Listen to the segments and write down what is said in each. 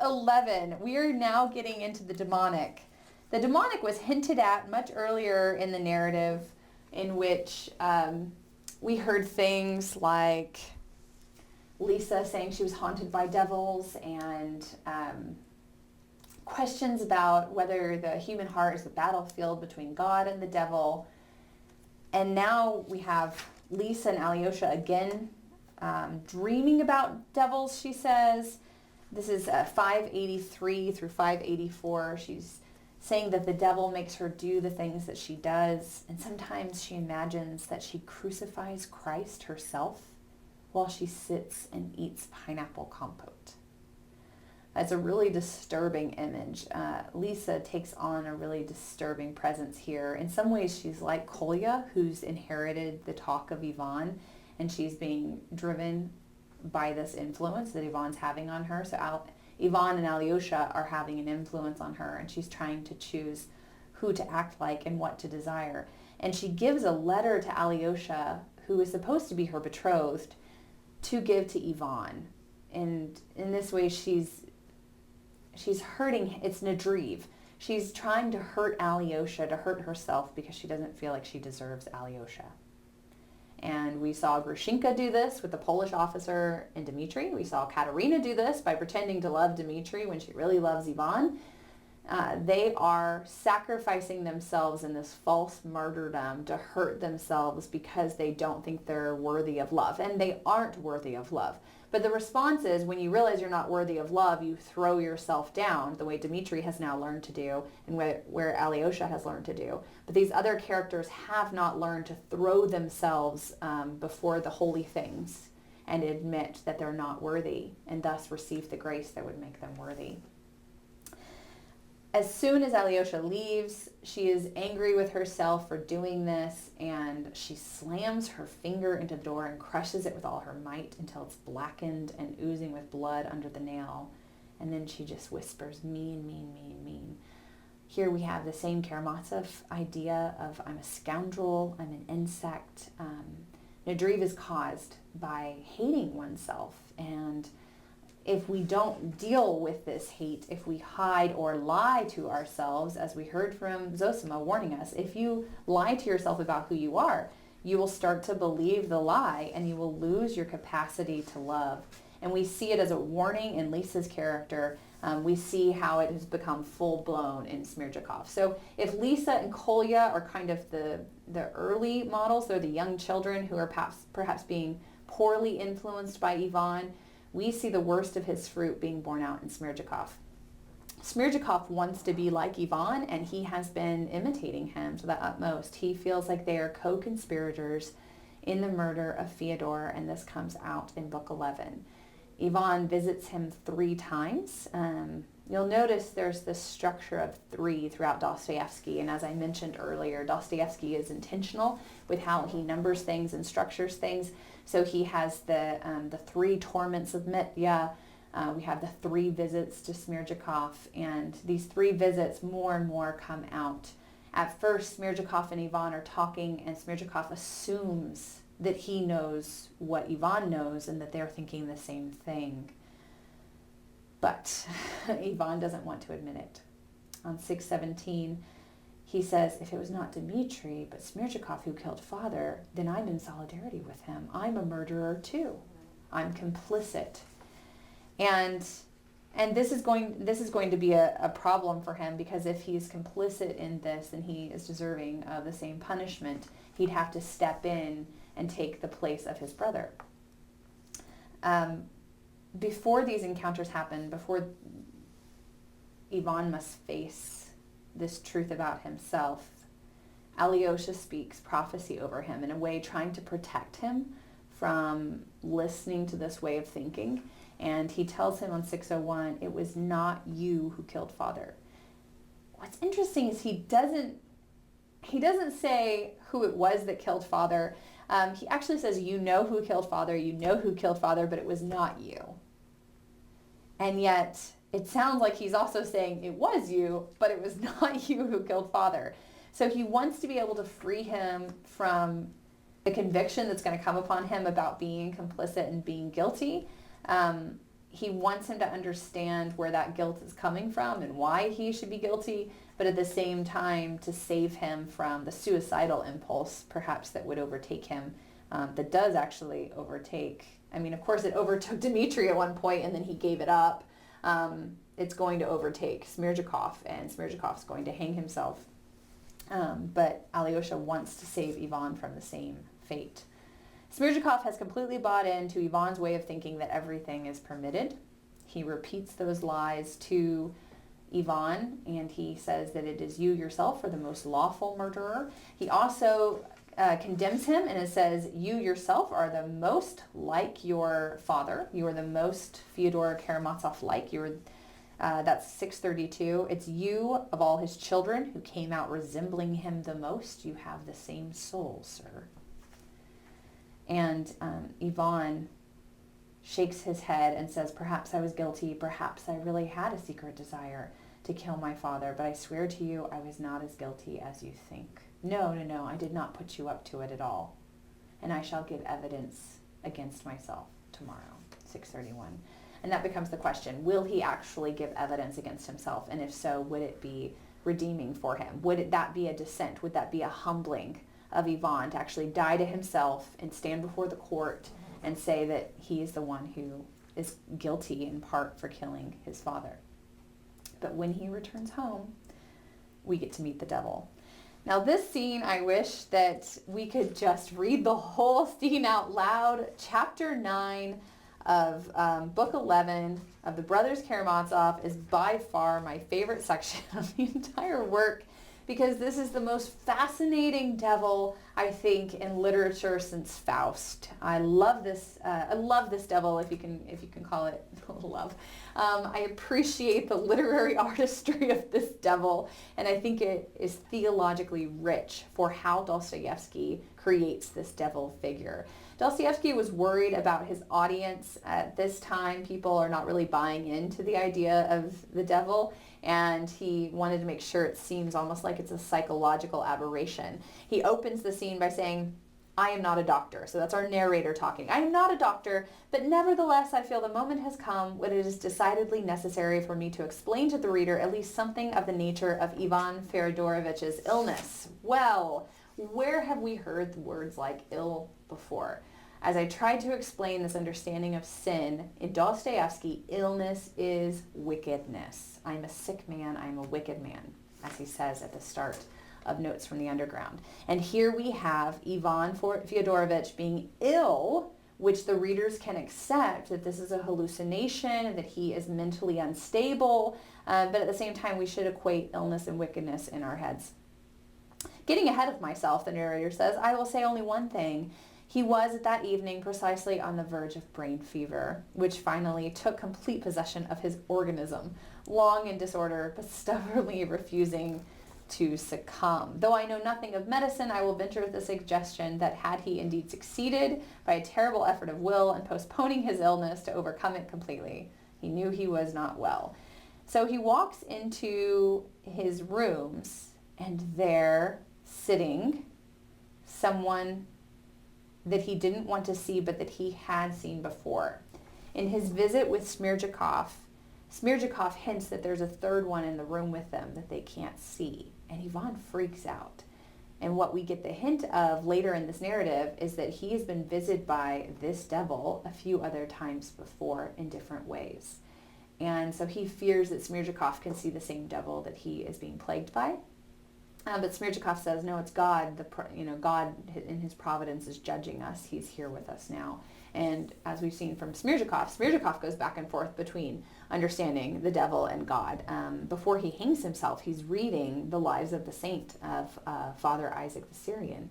11, we are now getting into the demonic. The demonic was hinted at much earlier in the narrative, in which we heard things like Lisa saying she was haunted by devils, and questions about whether the human heart is the battlefield between God and the devil. And now we have Lisa and Alyosha again dreaming about devils, she says. This is 583 through 584. She's saying that the devil makes her do the things that she does, and sometimes she imagines that she crucifies Christ herself while she sits and eats pineapple compote. That's a really disturbing image. Lisa takes on a really disturbing presence here. In some ways, she's like Kolya, who's inherited the talk of Ivan, and she's being driven by this influence that Ivan's having on her. So Ivan and Alyosha are having an influence on her, and she's trying to choose who to act like and what to desire. And she gives a letter to Alyosha, who is supposed to be her betrothed, to give to Ivan. And in this way, she's hurting. It's Nadriv. She's trying to hurt Alyosha, to hurt herself, because she doesn't feel like she deserves Alyosha. And we saw Grushenka do this with the Polish officer and Dmitri. We saw Katerina do this by pretending to love Dmitri when she really loves Ivan. They are sacrificing themselves in this false martyrdom to hurt themselves because they don't think they're worthy of love. And they aren't worthy of love. But the response is, when you realize you're not worthy of love, you throw yourself down, the way Dmitri has now learned to do, and where Alyosha has learned to do. But these other characters have not learned to throw themselves before the holy things and admit that they're not worthy, and thus receive the grace that would make them worthy. As soon as Alyosha leaves, she is angry with herself for doing this, and she slams her finger into the door and crushes it with all her might until it's blackened and oozing with blood under the nail. And then she just whispers, mean, mean, mean, mean. Here we have the same Karamazov idea of I'm a scoundrel, I'm an insect. Nadriv is caused by hating oneself, and if we don't deal with this hate, if we hide or lie to ourselves, as we heard from Zosima warning us, if you lie to yourself about who you are, you will start to believe the lie and you will lose your capacity to love. And we see it as a warning in Lisa's character. We see how it has become full-blown in Smerdyakov. So if Lisa and Kolya are kind of the early models, they're the young children who are perhaps being poorly influenced by Ivan, we see the worst of his fruit being borne out in Smerdyakov. Smerdyakov wants to be like Ivan, and he has been imitating him to the utmost. He feels like they are co-conspirators in the murder of Fyodor, and this comes out in Book 11. Ivan visits him 3 times. You'll notice there's this structure of 3 throughout Dostoevsky, and as I mentioned earlier, Dostoevsky is intentional with how he numbers things and structures things. So he has the 3 torments of Mitya. We have the 3 visits to Smerdyakov, and these 3 visits more and more come out. At first, Smerdyakov and Ivan are talking, and Smerdyakov assumes that he knows what Ivan knows and that they're thinking the same thing. But Ivan doesn't want to admit it. On 6:17, he says, if it was not Dmitri, but Smerdyakov who killed father, then I'm in solidarity with him. I'm a murderer too. I'm complicit. And this is going to be a problem for him, because if he's complicit in this, then he is deserving of the same punishment. He'd have to step in and take the place of his brother. Before these encounters happen, before Ivan must face this truth about himself, Alyosha speaks prophecy over him in a way trying to protect him from listening to this way of thinking. And he tells him on 6:01, it was not you who killed father. What's interesting is he doesn't say who it was that killed father. He actually says, you know who killed father, but it was not you. And yet it sounds like he's also saying it was you, but it was not you who killed father. So he wants to be able to free him from the conviction that's going to come upon him about being complicit and being guilty. he wants him to understand where that guilt is coming from and why he should be guilty, but at the same time to save him from the suicidal impulse perhaps that would overtake him, that does actually overtake. I mean, of course it overtook Dmitri at one point and then he gave it up. It's going to overtake Smerdyakov, and Smerdyakov's going to hang himself. But Alyosha wants to save Ivan from the same fate. Smerdyakov has completely bought into Ivan's way of thinking that everything is permitted. He repeats those lies to Ivan, and he says that it is you yourself are the most lawful murderer. He also condemns him, and it says, you yourself are the most like your father. You are the most Fyodor Karamazov-like. That's 632. It's you of all his children who came out resembling him the most. You have the same soul, sir. And Ivan shakes his head and says, perhaps I was guilty. Perhaps I really had a secret desire to kill my father. But I swear to you, I was not as guilty as you think. No, I did not put you up to it at all. And I shall give evidence against myself tomorrow, 631. And that becomes the question, will he actually give evidence against himself? And if so, would it be redeeming for him? Would that be a descent? Would that be a humbling of Ivan to actually die to himself and stand before the court and say that he is the one who is guilty in part for killing his father? But when he returns home, we get to meet the devil. Now this scene, I wish that we could just read the whole scene out loud. Chapter 9 of Book 11 of the Brothers Karamazov is by far my favorite section of the entire work, because this is the most fascinating devil, I think, in literature since Faust. I love this devil, if you can call it love. I appreciate the literary artistry of this devil, and I think it is theologically rich for how Dostoevsky creates this devil figure. Dostoevsky was worried about his audience at this time. People are not really buying into the idea of the devil, and he wanted to make sure it seems almost like it's a psychological aberration. He opens the scene by saying, I am not a doctor. So that's our narrator talking. I am not a doctor, but nevertheless I feel the moment has come when it is decidedly necessary for me to explain to the reader at least something of the nature of Ivan Fyodorovich's illness. Well, where have we heard words like ill before? As I tried to explain this understanding of sin, in Dostoevsky, illness is wickedness. I'm a sick man, I'm a wicked man, as he says at the start of Notes from the Underground. And here we have Ivan Fyodorovich being ill, which the readers can accept that this is a hallucination, that he is mentally unstable, but at the same time we should equate illness and wickedness in our heads. Getting ahead of myself, the narrator says, I will say only one thing. He was at that evening precisely on the verge of brain fever, which finally took complete possession of his organism, long in disorder, but stubbornly refusing to succumb. Though I know nothing of medicine, I will venture the suggestion that had he indeed succeeded by a terrible effort of will in postponing his illness to overcome it completely, he knew he was not well. So he walks into his rooms, and there, sitting, someone that he didn't want to see but that he had seen before. In his visit with Smerdyakov hints that there's a third one in the room with them that they can't see, and Ivan freaks out. And what we get the hint of later in this narrative is that he has been visited by this devil a few other times before in different ways. And so he fears that Smerdyakov can see the same devil that he is being plagued by. But Smerdyakov says, no, it's God. God in his providence is judging us. He's here with us now. And as we've seen from Smerdyakov goes back and forth between understanding the devil and God. Before he hangs himself, he's reading the lives of the saint of Father Isaac the Syrian.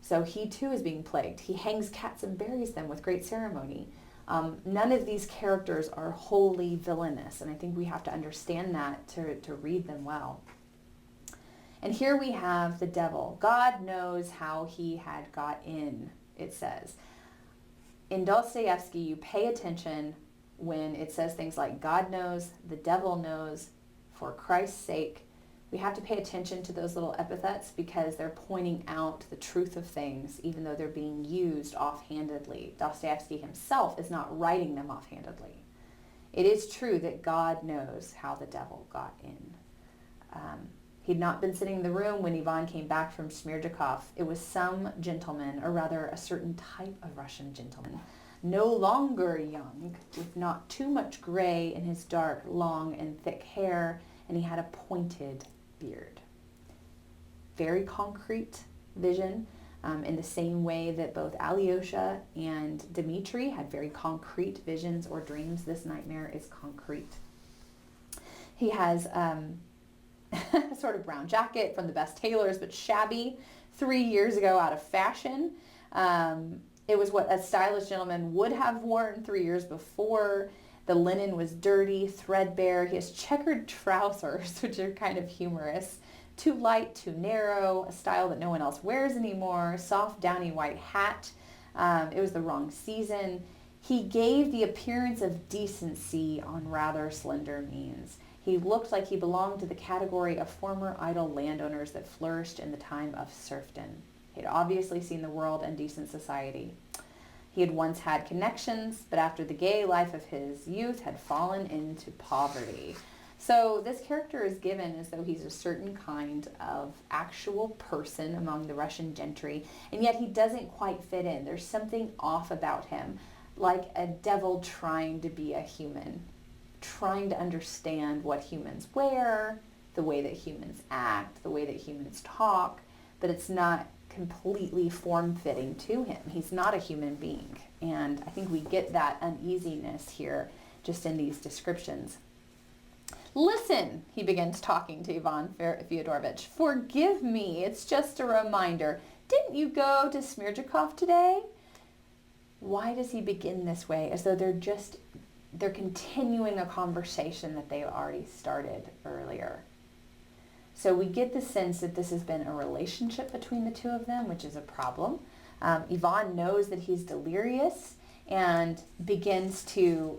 So he too is being plagued. He hangs cats and buries them with great ceremony. None of these characters are wholly villainous, and I think we have to understand that to read them well. And here we have the devil. God knows how he had got in, it says. In Dostoevsky, you pay attention when it says things like God knows, the devil knows, for Christ's sake. We have to pay attention to those little epithets because they're pointing out the truth of things, even though they're being used offhandedly. Dostoevsky himself is not writing them offhandedly. It is true that God knows how the devil got in. He'd not been sitting in the room when Ivan came back from Smerdyakov. It was some gentleman, or rather a certain type of Russian gentleman, no longer young, with not too much gray in his dark, long, and thick hair, and he had a pointed beard. Very concrete vision, in the same way that both Alyosha and Dmitri had very concrete visions or dreams. This nightmare is concrete. He has a sort of brown jacket from the best tailors, but shabby, 3 years ago, out of fashion. It was what a stylish gentleman would have worn 3 years before. The linen was dirty, threadbare. He has checkered trousers, which are kind of humorous. Too light, too narrow, a style that no one else wears anymore, soft, downy white hat. It was the wrong season. He gave the appearance of decency on rather slender means. He looked like he belonged to the category of former idle landowners that flourished in the time of serfdom. He had obviously seen the world and decent society. He had once had connections, but after the gay life of his youth had fallen into poverty. So this character is given as though he's a certain kind of actual person among the Russian gentry, and yet he doesn't quite fit in. There's something off about him, like a devil trying to be a human, trying to understand what humans wear, the way that humans act, the way that humans talk, but it's not completely form-fitting to him. He's not a human being, and I think we get that uneasiness here just in these descriptions. Listen, he begins talking to Ivan Fyodorovich. Forgive me, it's just a reminder. Didn't you go to Smerdyakov today? Why does he begin this way? As though they're continuing a conversation that they already started earlier. So we get the sense that this has been a relationship between the two of them, which is a problem. Ivan knows that he's delirious and begins to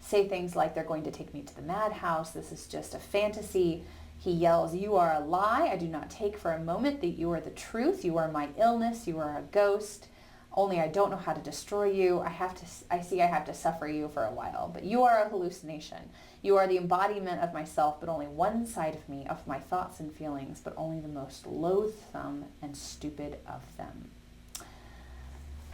say things like, they're going to take me to the madhouse. This is just a fantasy. He yells, you are a lie. I do not take for a moment that you are the truth. You are my illness. You are a ghost. Only I don't know how to destroy you. I have to suffer you for a while. But you are a hallucination. You are the embodiment of myself, but only one side of me, of my thoughts and feelings, but only the most loathsome and stupid of them.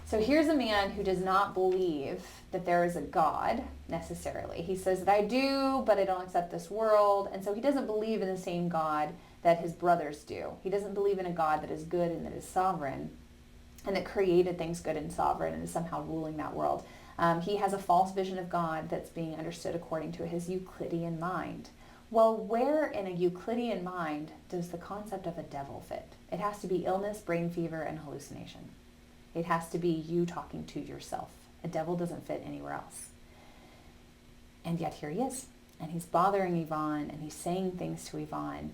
So here's a man who does not believe that there is a God, necessarily. He says that I do, but I don't accept this world. And so he doesn't believe in the same God that his brothers do. He doesn't believe in a God that is good and that is sovereign, and that created things good and sovereign and is somehow ruling that world. He has a false vision of God that's being understood according to his Euclidean mind. Well, where in a Euclidean mind does the concept of a devil fit? It has to be illness, brain fever, and hallucination. It has to be you talking to yourself. A devil doesn't fit anywhere else. And yet here he is. And he's bothering Ivan, and he's saying things to Ivan.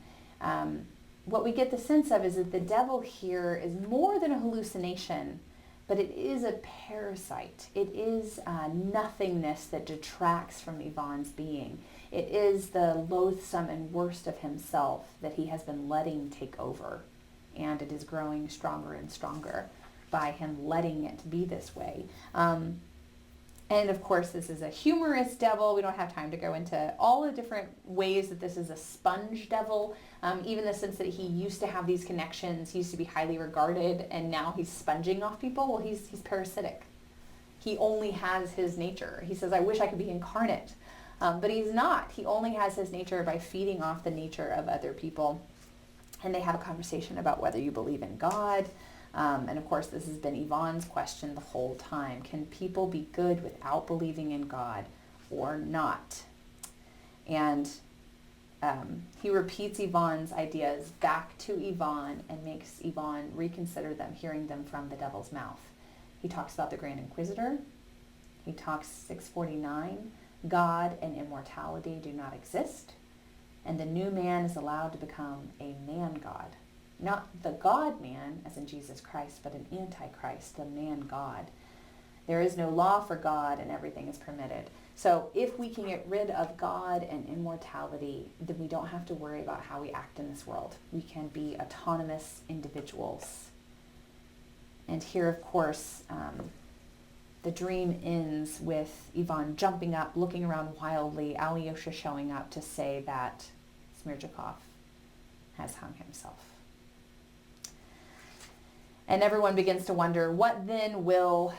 What we get the sense of is that the devil here is more than a hallucination, but it is a parasite. It is nothingness that detracts from Ivan's being. It is the loathsome and worst of himself that he has been letting take over. And it is growing stronger and stronger by him letting it be this way. And of course, this is a humorous devil. We don't have time to go into all the different ways that this is a sponge devil. Even the sense that he used to have these connections, he used to be highly regarded, and now he's sponging off people. Well, he's parasitic. He only has his nature. He says, I wish I could be incarnate. But he's not. He only has his nature by feeding off the nature of other people. And they have a conversation about whether you believe in God. And of course, this has been Ivan's question the whole time. Can people be good without believing in God or not? And he repeats Ivan's ideas back to Ivan and makes Ivan reconsider them, hearing them from the devil's mouth. He talks about the Grand Inquisitor. He talks 649. God and immortality do not exist. And the new man is allowed to become a man-god. Not the God-man, as in Jesus Christ, but an antichrist, the man-God. There is no law for God, and everything is permitted. So if we can get rid of God and immortality, then we don't have to worry about how we act in this world. We can be autonomous individuals. And here, of course, The dream ends with Ivan jumping up, looking around wildly, Alyosha showing up to say that Smirjakov has hung himself. And everyone begins to wonder, what then will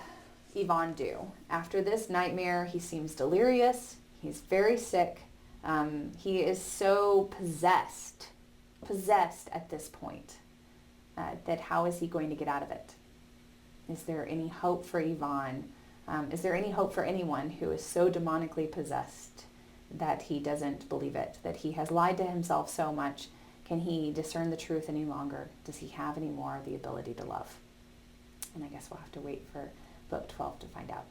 Ivan do? After this nightmare, he seems delirious. He's very sick. He is so possessed at this point, that how is he going to get out of it? Is there any hope for Ivan? Is there any hope for anyone who is so demonically possessed that he doesn't believe it, that he has lied to himself so much? Can he discern the truth any longer? Does he have any more the ability to love? And I guess we'll have to wait for book 12 to find out.